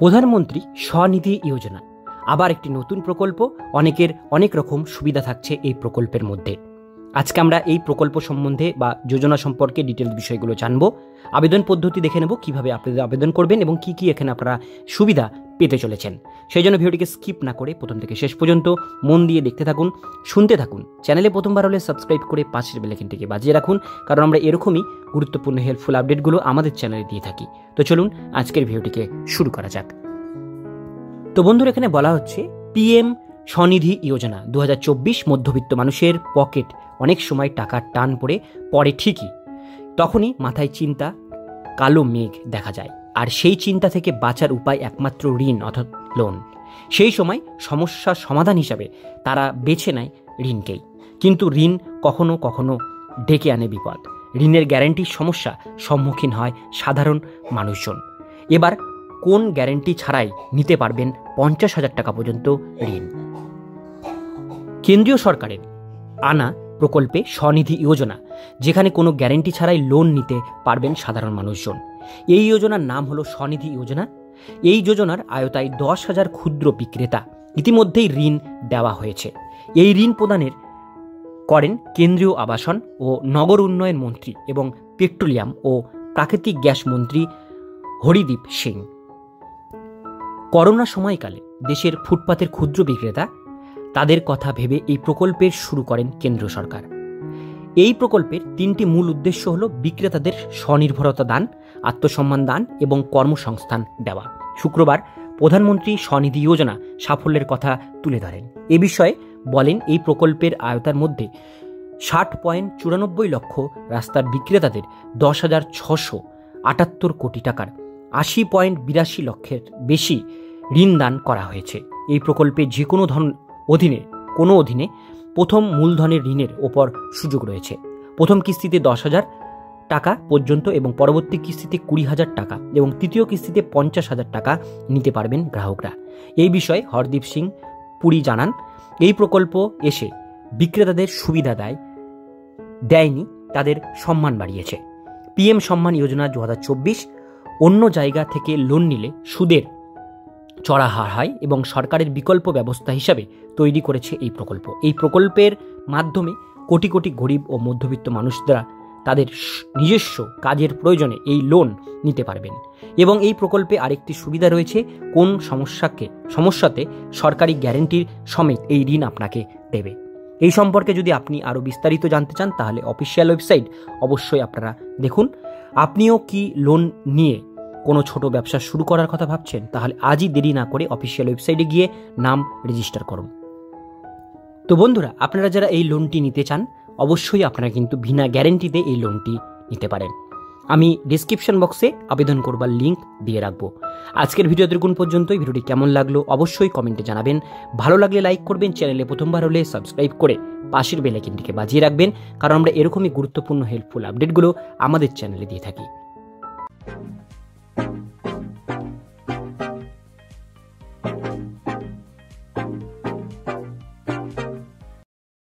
প্রধানমন্ত্রী স্বনিধি যোজনা আবার একটি নতুন প্রকল্প। অনেকের অনেক রকম সুবিধা থাকছে এই প্রকল্পের মধ্যে। আজকে আমরা এই প্রকল্প সম্বন্ধে বা যোজনা সম্পর্কে ডিটেলস বিষয়গুলো জানবো। আবেদন পদ্ধতি দেখে নেব, কিভাবে আপনারা আবেদন করবেন এবং কি কি এখানে আপনারা সুবিধা পেতে চলেছেন। সেই জন্য ভিডিওটিকে স্কিপ না করে প্রথম থেকে শেষ পর্যন্ত মন দিয়ে দেখতে থাকুন, শুনতে থাকুন। চ্যানেলে প্রথমবার হলে সাবস্ক্রাইব করে পাশের বেল আইকনটিকে বাজিয়ে রাখুন, কারণ আমরা এরকমই গুরুত্বপূর্ণ হেল্পফুল আপডেটগুলো আমাদের চ্যানেলে দিয়ে থাকি। তো চলুন আজকের ভিডিওটিকে শুরু করা যাক। তো বন্ধুরা, এখানে বলা হচ্ছে পিএম স্বনিধি যোজনা 2024 মধ্যবিত্ত মানুষের পকেট অনেক সময় টাকার টান পড়ে ঠিকই, তখনই মাথায় চিন্তা, কালো মেঘ দেখা যায়। আর সেই চিন্তা থেকে বাঁচার উপায় একমাত্র ঋণ অর্থাৎ লোন। সেই সময় সমস্যার সমাধান হিসাবে তারা বেছে নেয় ঋণকেই। কিন্তু ঋণ কখনো কখনো ডেকে আনে বিপদ। ঋণের গ্যারান্টির সমস্যা সম্মুখীন হয় সাধারণ মানুষজন। এবার কোন গ্যারান্টি ছাড়াই নিতে পারবেন 50,000 টাকা পর্যন্ত ঋণ? কেন্দ্রীয় সরকারের আনা প্রকল্পে স্বনিধি যোজনা, যেখানে কোনো গ্যারান্টি ছাড়াই লোন নিতে পারবেন সাধারণ মানুষজন। এই যোজনার নাম হলো স্বনিধি যোজনা। এই যোজনার আওতায় 10,000 ক্ষুদ্র বিক্রেতা ইতিমধ্যেই ঋণ দেওয়া হয়েছে। এই ঋণ প্রদানের করেন কেন্দ্রীয় আবাসন ও নগর উন্নয়ন মন্ত্রী এবং পেট্রোলিয়াম ও প্রাকৃতিক গ্যাস মন্ত্রী হরিদীপ সিং। করোনা সময়কালে দেশের ফুটপাতের ক্ষুদ্র বিক্রেতা, তাদের কথা ভেবে এই প্রকল্পের শুরু করেন কেন্দ্র সরকার। এই প্রকল্পের 3টি মূল উদ্দেশ্য হল বিক্রেতাদের স্বনির্ভরতা দান, আত্মসম্মান দান এবং কর্মসংস্থান দেওয়া। শুক্রবার প্রধানমন্ত্রী স্বনিধি যোজনা সাফল্যের কথা তুলে ধরেন। এ বিষয়ে বলেন, এই প্রকল্পের আয়তার মধ্যে 60.94 লক্ষ রাস্তার বিক্রেতাদের 10,678 কোটি টাকার 80.82 লক্ষের বেশি ঋণ দান করা হয়েছে। এই প্রকল্পে যে কোনো অধীনে প্রথম মূলধনের ঋণের ওপর সুযোগ রয়েছে। প্রথম কিস্তিতে 10,000 টাকা পর্যন্ত এবং পরবর্তী কিস্তিতে 20,000 টাকা এবং তৃতীয় কিস্তিতে 50,000 টাকা নিতে পারবেন গ্রাহকরা। এই বিষয়ে হরদীপ সিং পুরী জানান, এই প্রকল্প এসে বিক্রেতাদের সুবিধা দেয়নি, তাদের সম্মান বাড়িয়েছে। পিএম সম্মান যোজনা 2024 অন্য জায়গা থেকে লোন নিলে সুদের চড়া হার হয় এবং সরকারের বিকল্প ব্যবস্থা হিসাবে তৈরি করেছে এই প্রকল্প। এই প্রকল্পের মাধ্যমে কোটি কোটি গরিব ও মধ্যবিত্ত মানুষরা তাদের নিজস্ব কাজের প্রয়োজনে এই লোন নিতে পারবেন। এবং এই প্রকল্পে আরেকটি সুবিধা রয়েছে, কোন সমস্যাতে সরকারি গ্যারান্টির সমেত এই ঋণ আপনাকে দেবে। এই সম্পর্কে যদি আপনি আরও বিস্তারিত জানতে চান তাহলে অফিসিয়াল ওয়েবসাইট অবশ্যই আপনারা দেখুন। আপনিও কি লোন নিয়ে কোনো ছোট ব্যবসা শুরু করার কথা ভাবছেন? তাহলে আজই দেরি না করে অফিসিয়াল ওয়েবসাইটে গিয়ে নাম রেজিস্টার করুন। তো বন্ধুরা, আপনারা যারা এই লোনটি নিতে চান অবশ্যই আপনারা কিন্তু বিনা গ্যারেন্টিতে এই লোনটি নিতে পারেন। আমি ডেসক্রিপশন বক্সে আবেদন করবার লিঙ্ক দিয়ে রাখবো। আজকের ভিডিও এতক্ষণ পর্যন্তই। ভিডিওটি কেমন লাগলো অবশ্যই কমেন্টে জানাবেন। ভালো লাগলে লাইক করবেন, চ্যানেলে প্রথমবার হলে সাবস্ক্রাইব করে পাশের বেল আইকনটিকে বাজিয়ে রাখবেন, কারণ আমরা এরকমই গুরুত্বপূর্ণ হেল্পফুল আপডেটগুলো আমাদের চ্যানেলে দিয়ে থাকি।